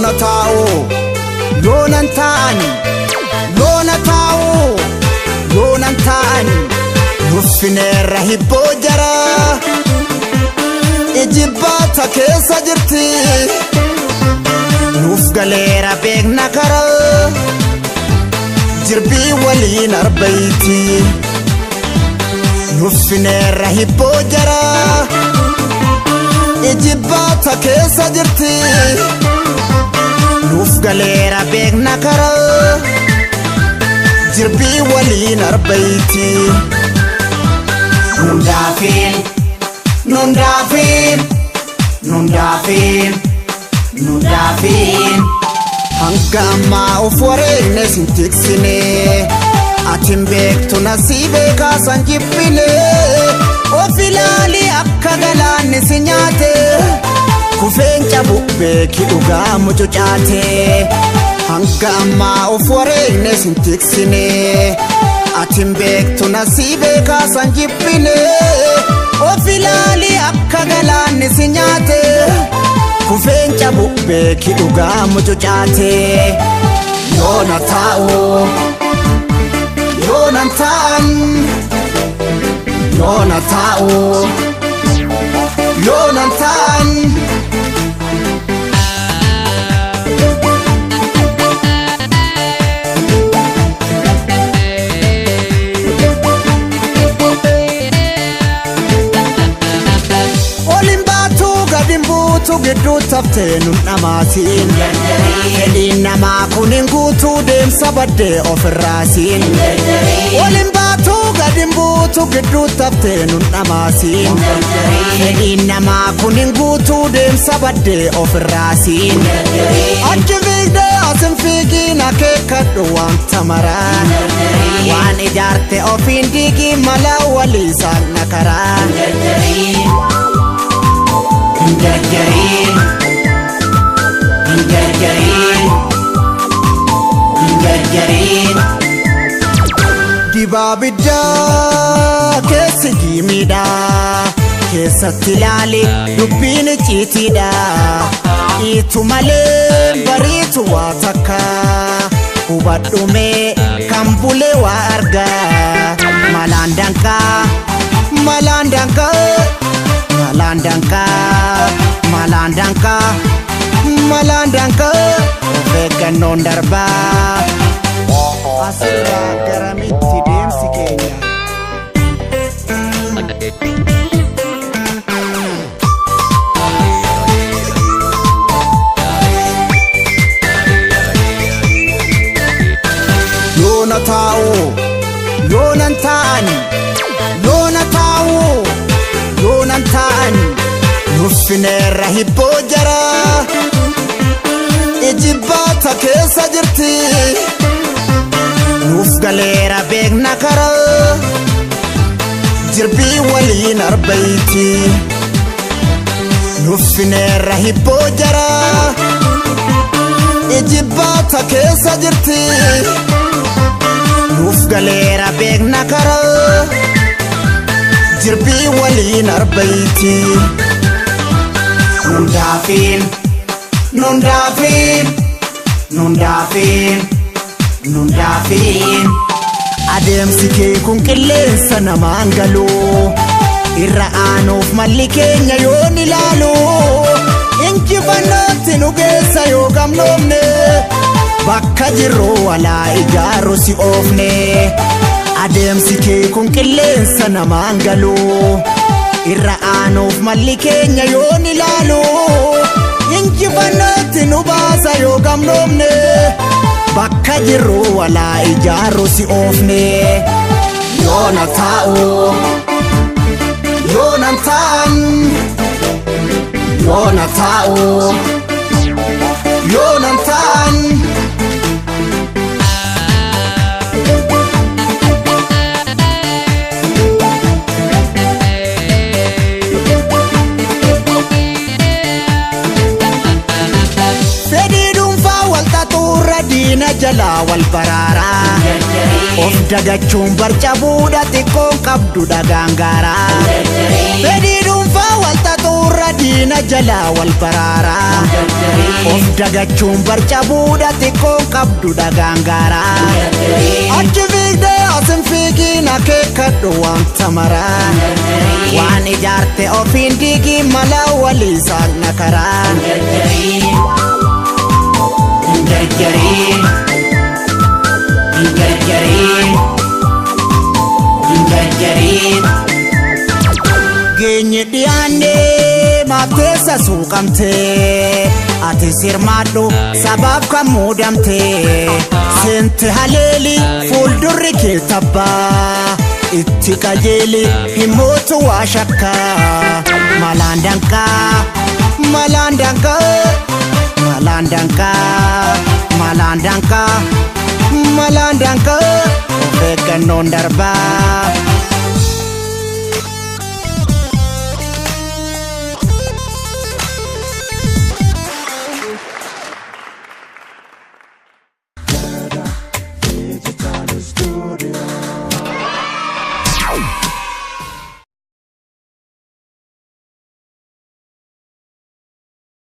Lona ta'u lonan ta'an lona ta'u lonan ta'an nuffineerra hibboo jara ijibbata keessa jirti nuuf galeera beekna kara jirbii waliin arbayti nuffineerra hibboo jara ijibbata keessa jirti nuuf galeera beekna kara jirbii waliin arbayti nundaafin nundaafin nundaafin nundaafin hanga ammaa of wareegne sin tiksine atin beektu nasiibee kaasan jibbine of ilaali akka galaanni si nyaate kufeen cabu beeki dhugaa mucucaate hanga ammaa of wareegne sin tiksine atin beektu nasiibee kaasan jibbine of ilaali akka galaanni si nyaate kufeen cabu beeki dhugaa mucucaate yoona ta'u yoona ta'an yoona ta'u yoona ta'an tu giddu taftee nun dhamaatiin fedhiin namaa kun hin guutuu deemsa baddee ofirraasiin waliin baatuu gadin buutu giddu taftee nun dhamaatiin fedhiin namaa kun hin guutuu deemsa baddee ofirraasiin achi fiigdee asin fiigiin akeekkadhu waan tamaraa waan ijaarte ofiin diigii mala walii saaqna karaa Ingargarin, ingargarin, ingargarin Dibabidda keessa gimida keessatti ilaali dubbiin icciitidha itu malee bariitu waa takka hubadhume kan bulee waa arga malaan danqaa malaan danqaa Malandanka, Malandanka, Malandanka, vegan non darba. Asira garamiti demsi Kenya. Lona ta'u, lona ta'an, lona ta'u. Yonan ta'an nuffineerra hibboo jara ijibbata keessa jirti nuuf galeera beekna kara jirbii waliin arbayti nuffineerra hibboo jara ijibbata keessa jirti nuuf galeera beekna kara jirbii waliin arbayti nundaafin nundaafin nundaafin nundaafin adeemsi kee kun qilleensa namaan galu irra aanuuf malli keenya yoon ilaalu injifannootti nu geessa yoo gamnoomne bakka jirru walaa ijaaru si oofne adeemsi kee kun qilleensa namaan galu irra aanuuf malli keenya yoon ilaalu injifannootti nu baasa yoo gamnoomne bakka jirru walaa ijaaru si oofne yoona ta'u yoona ta'an yoona ta'u yoona ta'an diina jala wal baraara of dagachuun barcabuudha xiqqoon qabdu dhagaangara fedhii dhuunfaa wal xaxuu gurra diina jala wal baraara of dagachuun barcabuudha xiqqoon qabdu dhagaangara achi fiigdee asin fiigiin akeekkadhu wanta maraa waan ijaarte ofiin diigii mala walii saaqna karaa geenye dhiyaanne maafteessa suuqamte ati sirmaadhu sabaaf kan muudamte seente haleeli fuuldurri kee tabbaa itti qajeeli himootu waa shakka malaan danqaa malaan danqaa malaan danqaa malaan danqaa malaan danqaa of eeggannoon darbaa